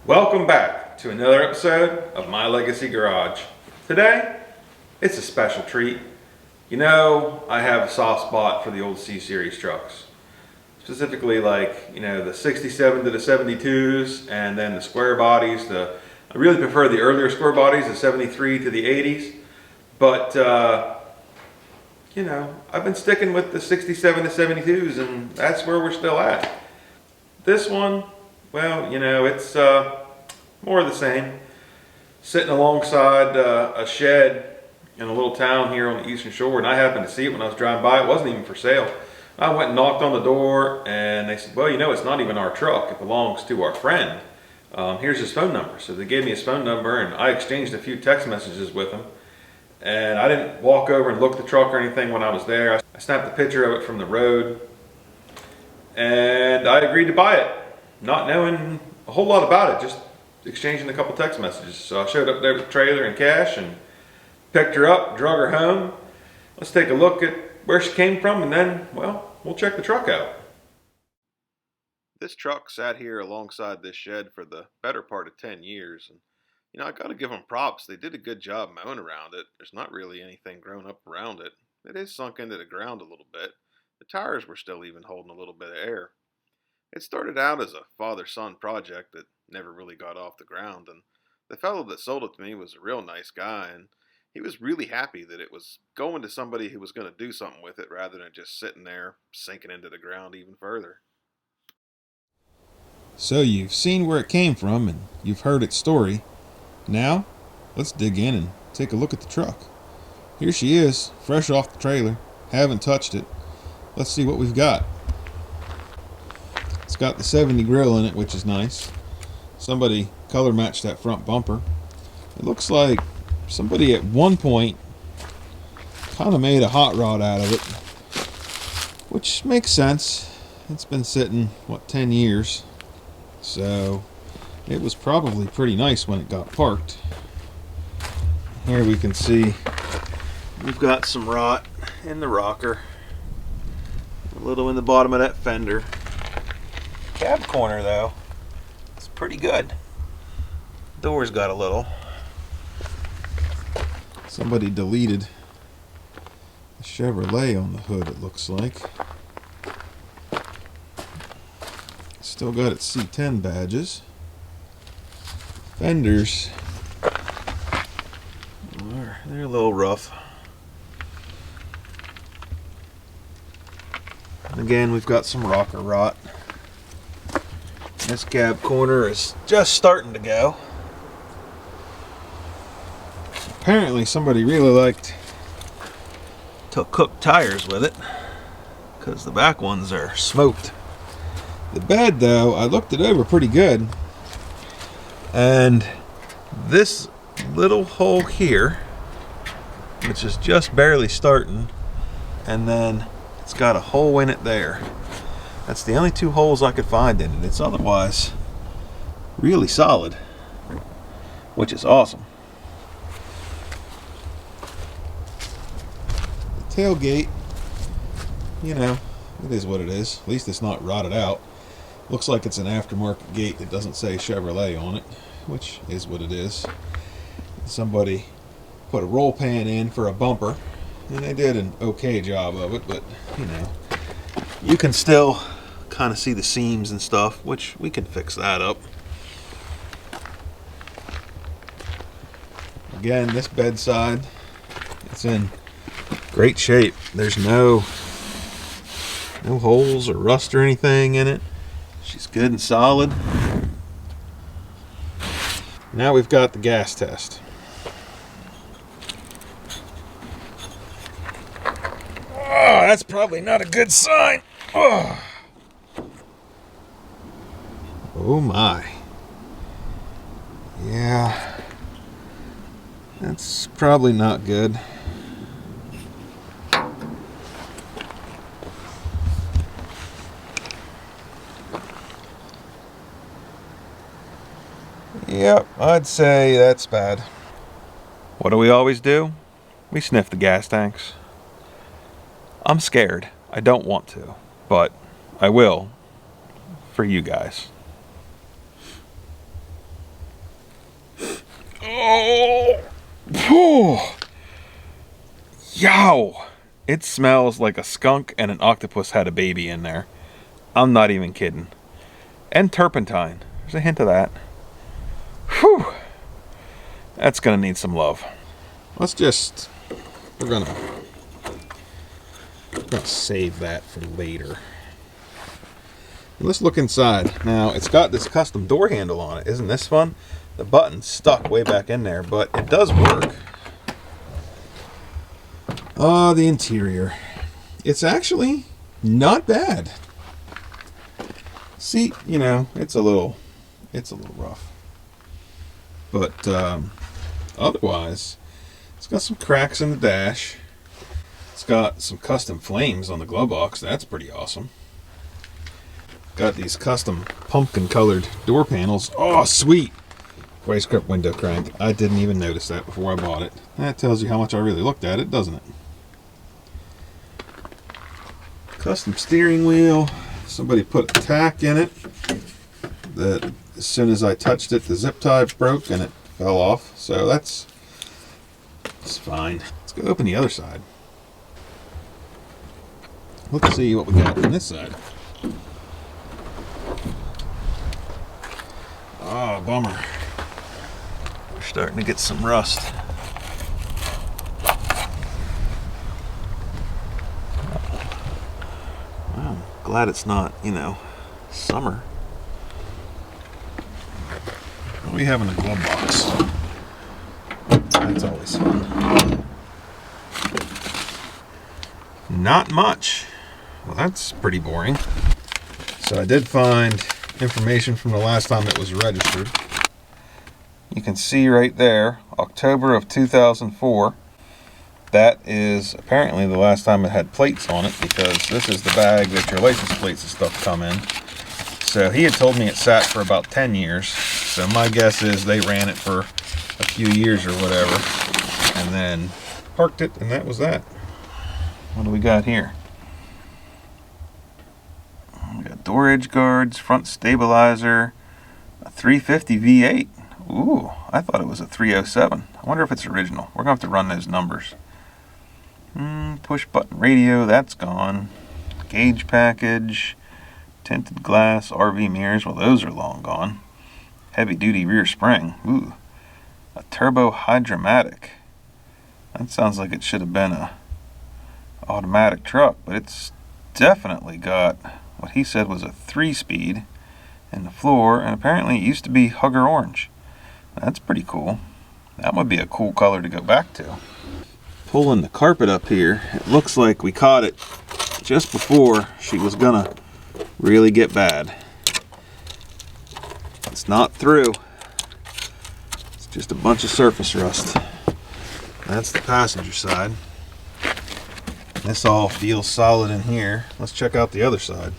Welcome back to another episode of My Legacy Garage. Today, it's a special treat. You know, I have a soft spot for the old C-Series trucks. Specifically like, the 67 to the 72s and then the square bodies. I really prefer the earlier square bodies, the 73 to the 80s. But, I've been sticking with the 67 to 72s and that's where we're still at. This one, well, it's more of the same. Sitting alongside a shed in a little town here on the Eastern Shore, and I happened to see it when I was driving by. It wasn't even for sale. I went and knocked on the door, and they said, well, it's not even our truck. It belongs to our friend. Here's his phone number. So they gave me his phone number, and I exchanged a few text messages with him. And I didn't walk over and look at the truck or anything when I was there. I snapped a picture of it from the road, and I agreed to buy it, not knowing a whole lot about it, just exchanging a couple text messages. So I showed up there with the trailer and cash and picked her up, drug her home. Let's take a look at where she came from, and then, well, we'll check the truck out. This truck sat here alongside this shed for the better part of 10 years. And, I got to give them props. They did a good job mowing around it. There's not really anything grown up around it. It is sunk into the ground a little bit. The tires were still even holding a little bit of air. It started out as a father-son project that never really got off the ground, and the fellow that sold it to me was a real nice guy, and he was really happy that it was going to somebody who was going to do something with it rather than just sitting there sinking into the ground even further. So you've seen where it came from and you've heard its story. Now, let's dig in and take a look at the truck. Here she is, fresh off the trailer. Haven't touched it. Let's see what we've got. It's got the 70 grill in it, which is nice. Somebody color matched that front bumper. It looks like somebody at one point kind of made a hot rod out of it, which makes sense. It's been sitting, 10 years? So it was probably pretty nice when it got parked. Here we can see we've got some rot in the rocker, a little in the bottom of that fender. Cab corner though, it's pretty good. Door's got a little. Somebody deleted the Chevrolet on the hood, it looks like. Still got its C10 badges. Fenders, they're a little rough. Again, we've got some rocker rot. This cab corner is just starting to go. Apparently somebody really liked to cook tires with it, because the back ones are smoked. The bed though, I looked it over pretty good, and this little hole here, which is just barely starting, and then it's got a hole in it there. That's the only two holes I could find in it. It's otherwise really solid, which is awesome. The tailgate, it is what it is. At least it's not rotted out. Looks like it's an aftermarket gate that doesn't say Chevrolet on it, which is what it is. Somebody put a roll pan in for a bumper, and they did an okay job of it, but you can still kind of see the seams and stuff, which we can fix that up. Again, this bedside, it's in great shape. There's no holes or rust or anything in it. She's good and solid. Now we've got the gas test. Oh, that's probably not a good sign. Oh my. Yeah, that's probably not good. Yep, I'd say that's bad. What do we always do? We sniff the gas tanks. I'm scared. I don't want to, but I will, for you guys. Oh, whew. Yow! It smells like a skunk and an octopus had a baby in there. I'm not even kidding. And turpentine. There's a hint of that. Whew! That's gonna need some love. We're gonna save that for later. Let's look inside. Now, it's got this custom door handle on it. Isn't this fun? The button's stuck way back in there, but it does work. Oh, the interior. It's actually not bad. Seat, you know, it's a little rough. But otherwise, it's got some cracks in the dash. It's got some custom flames on the glove box. That's pretty awesome. Got these custom pumpkin colored door panels. Oh, sweet! Vice grip window crank. I didn't even notice that before I bought it. That tells you how much I really looked at it, doesn't it? Custom steering wheel. Somebody put a tack in it that as soon as I touched it, the zip tie broke and it fell off. So it's fine. Let's go open the other side. Let's see what we got on this side. Oh, bummer. We're starting to get some rust. Wow, glad it's not, summer. What do we have in the glove box? That's always fun. Not much. Well, that's pretty boring. So I did find information from the last time it was registered. You can see right there, October of 2004. That is apparently the last time it had plates on it, because this is the bag that your license plates and stuff come in. So he had told me it sat for about 10 years. So my guess is they ran it for a few years or whatever, and then parked it, and that was that. What do we got here? We got door edge guards, front stabilizer, a 350 V8. Ooh, I thought it was a 307. I wonder if it's original. We're going to have to run those numbers. Push button radio, that's gone. Gauge package, tinted glass, RV mirrors, well those are long gone. Heavy duty rear spring. Ooh, a turbo hydromatic. That sounds like it should have been a automatic truck, but it's definitely got what he said was a 3-speed in the floor, and apparently it used to be Hugger Orange. That's pretty cool. That would be a cool color to go back to. Pulling the carpet up here, it looks like we caught it just before she was gonna really get bad. It's not through. It's just a bunch of surface rust. That's the passenger side. This all feels solid in here. Let's check out the other side.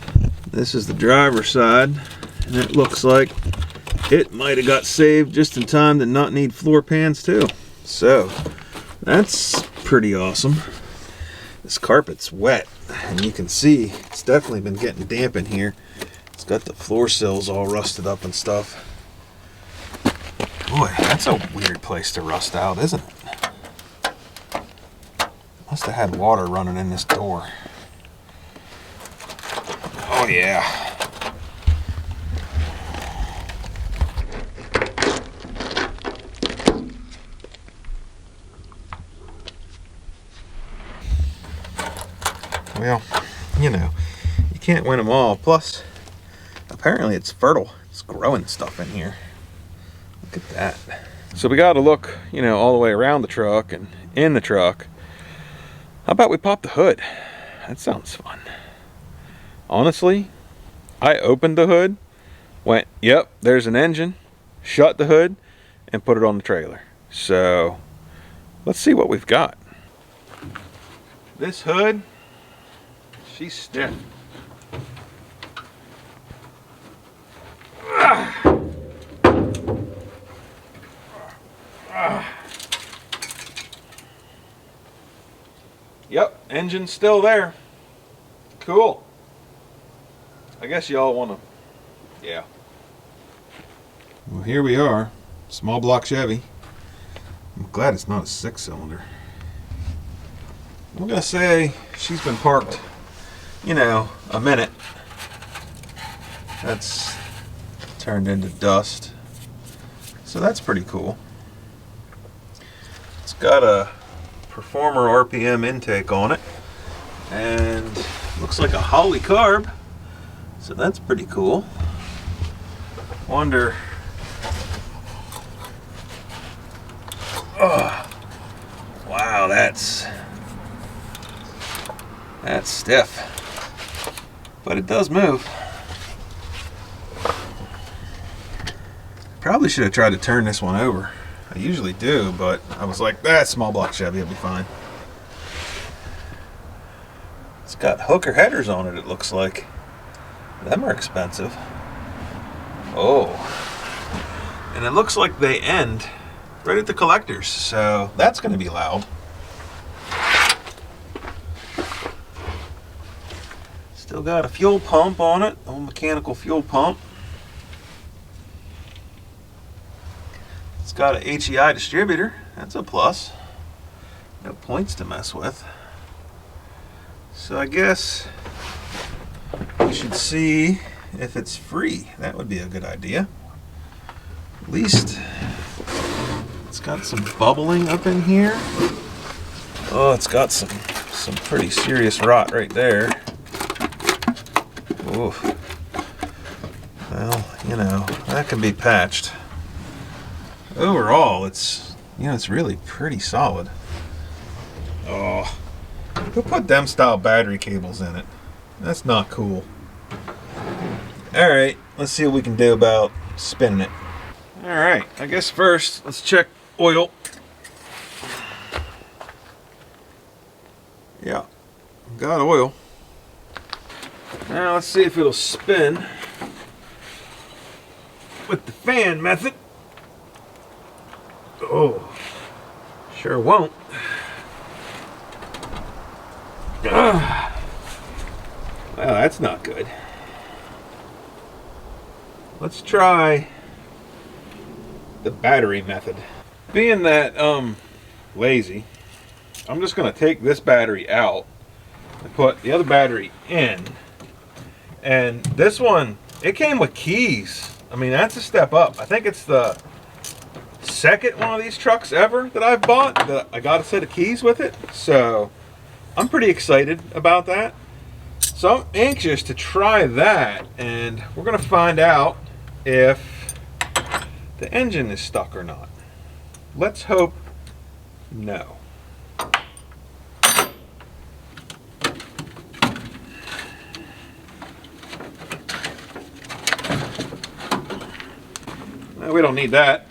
This is the driver's side, and it looks like it might have got saved just in time to not need floor pans too. So that's pretty awesome. This carpet's wet, and you can see it's definitely been getting damp in here. It's got the floor sills all rusted up and stuff. Boy, that's a weird place to rust out, isn't it? Must have had water running in this door. Oh yeah. Well, you can't win them all. Plus, apparently it's fertile. It's growing stuff in here. Look at that. So we got to look, all the way around the truck and in the truck. How about we pop the hood? That sounds fun. Honestly, I opened the hood, went, yep, there's an engine, shut the hood, and put it on the trailer. So, let's see what we've got. This hood, she's stiff. Yep, engine's still there. Cool. I guess y'all want to, yeah. Well, here we are. Small block Chevy. I'm glad it's not a 6-cylinder. I'm gonna say she's been parked, you know, a minute. That's turned into dust. So that's pretty cool. It's got a Performer RPM intake on it. And looks like a Holly carb. So that's pretty cool. Wonder. Oh, wow, that's stiff. But it does move. Probably should have tried to turn this one over. I usually do, but I was like, that small block Chevy will be fine. It's got hooker headers on it, it looks like. Them are expensive. Oh. And it looks like they end right at the collectors, so that's going to be loud. Still got a fuel pump on it, old mechanical fuel pump. It's got an HEI distributor, that's a plus. No points to mess with. So I guess we should see if it's free. That would be a good idea. At least it's got some bubbling up in here. Oh, it's got some pretty serious rot right there. Oof. Well, you know, that can be patched. Overall, it's, you know, it's really pretty solid. Oh, who put them style battery cables in it? That's not cool. Alright, let's see what we can do about spinning it. Alright, I guess first, let's check oil. Yeah, got oil. Now let's see if it'll spin with the fan method. Oh, sure won't. Well, that's not good. Let's try the battery method. Being that lazy, I'm just gonna take this battery out and put the other battery in. And this one, it came with keys. I mean, that's a step up. I think it's the second one of these trucks ever that I've bought that I got a set of keys with it. So I'm pretty excited about that. So I'm anxious to try that, and we're gonna find out if the engine is stuck or not. Let's hope no. We don't need that.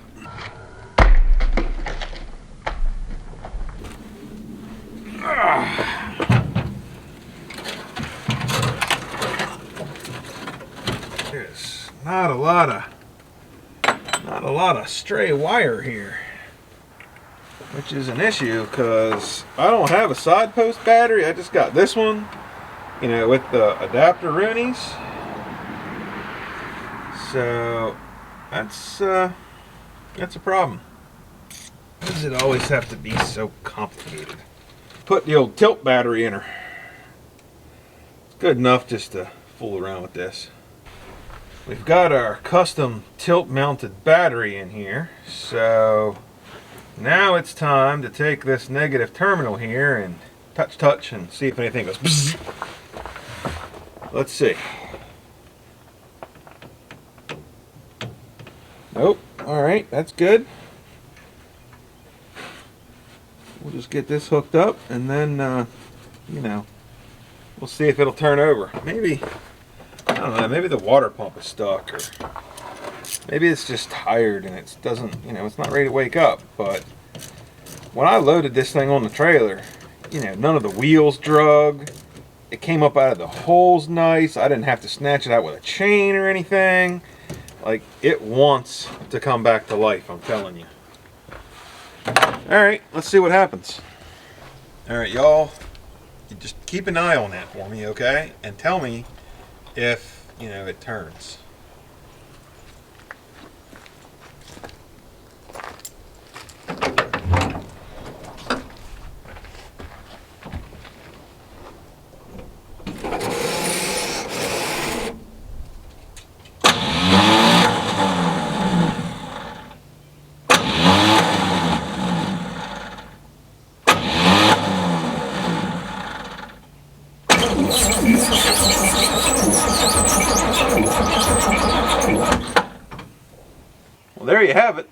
There's not a lot of stray wire here, which is an issue because I don't have a side post battery. I just got this one, you know, with the adapter Roonies. So that's a problem. Why does it always have to be so complicated? Put the old tilt battery in her. It's good enough just to fool around with this. We've got our custom tilt mounted battery in here, so now it's time to take this negative terminal here and touch and see if anything goes bzzz. Let's see. Nope. Alright, that's good. We'll just get this hooked up and then, you know, we'll see if it'll turn over. Maybe, I don't know, maybe the water pump is stuck, or maybe it's just tired and it doesn't, you know, it's not ready to wake up. But when I loaded this thing on the trailer, you know, none of the wheels drug. It came up out of the holes nice. I didn't have to snatch it out with a chain or anything. Like, it wants to come back to life, I'm telling you. Alright, let's see what happens. Alright, y'all, you just keep an eye on that for me, okay? And tell me if you know, it turns. Well, there you have it.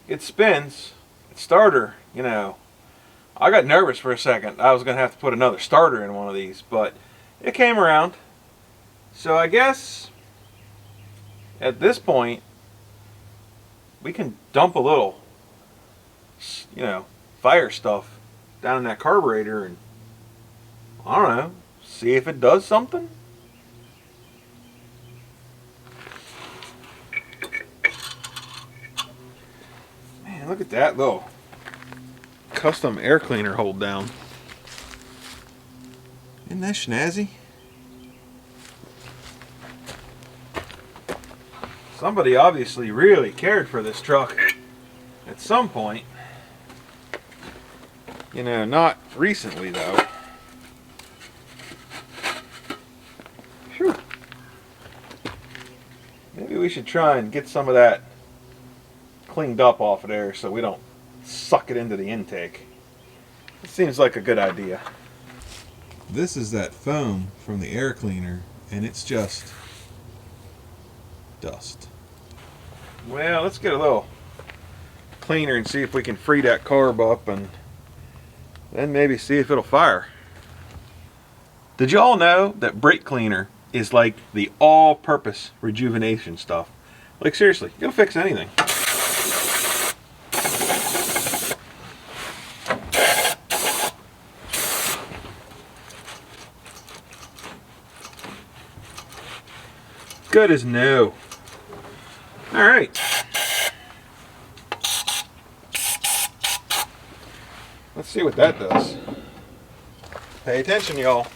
It spins. Its starter, you know, I got nervous for a second. I was going to have to put another starter in one of these, but it came around. So I guess at this point we can dump a little, you know, fire stuff down in that carburetor and, I don't know, see if it does something. Man, look at that little custom air cleaner hold down. Isn't that snazzy? Somebody obviously really cared for this truck at some point. You know, not recently though. Whew. Maybe we should try and get some of that cleaned up off of there so we don't suck it into the intake. It seems like a good idea. This is that foam from the air cleaner, and it's just dust. Well, let's get a little cleaner and see if we can free that carb up, and then maybe see if it'll fire. Did y'all know that brake cleaner is like the all-purpose rejuvenation stuff? Like seriously, it'll fix anything. Good as new. All right. Let's see what that does. Pay attention, y'all.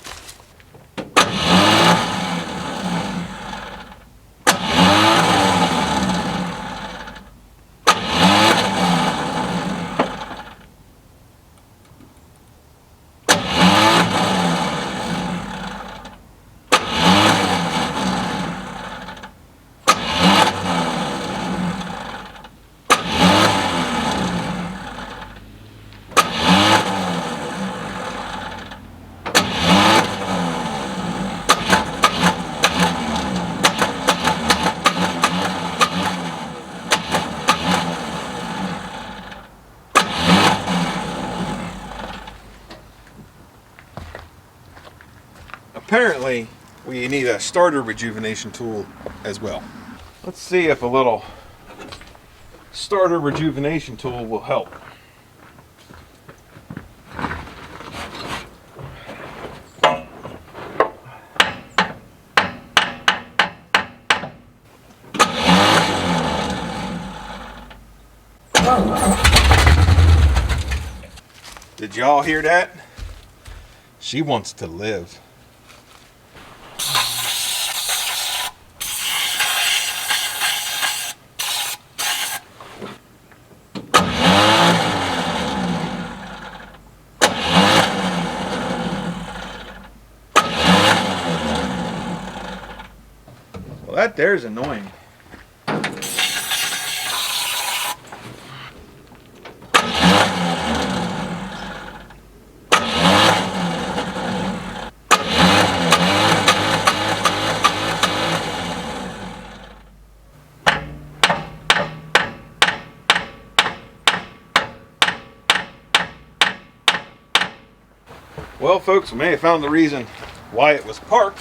Apparently, we need a starter rejuvenation tool as well. Let's see if a little starter rejuvenation tool will help. Did y'all hear that? She wants to live. Well, that there's annoying. Well, folks, we may have found the reason why it was parked.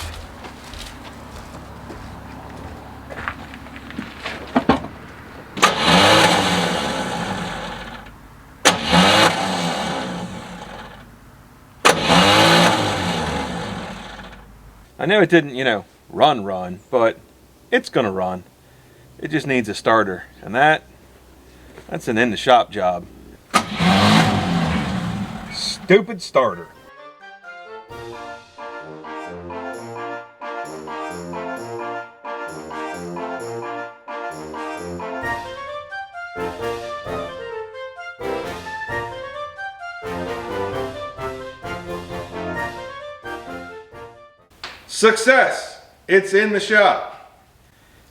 I know it didn't, you know, run, but it's gonna run. It just needs a starter, and that's an in-the-shop job. Stupid starter. success. It's in the shop.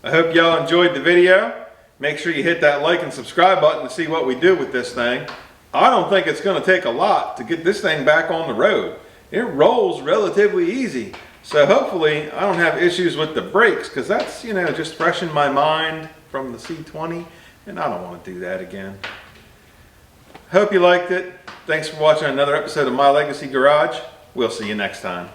I hope y'all enjoyed the video. Make sure you hit that like and subscribe button to see what we do with this thing. I don't think it's going to take a lot to get this thing back on the road. It rolls relatively easy. So hopefully I don't have issues with the brakes, because that's, you know, just fresh in my mind from the C20, and I don't want to do that again. Hope you liked it. Thanks for watching another episode of My Legacy Garage. We'll see you next time.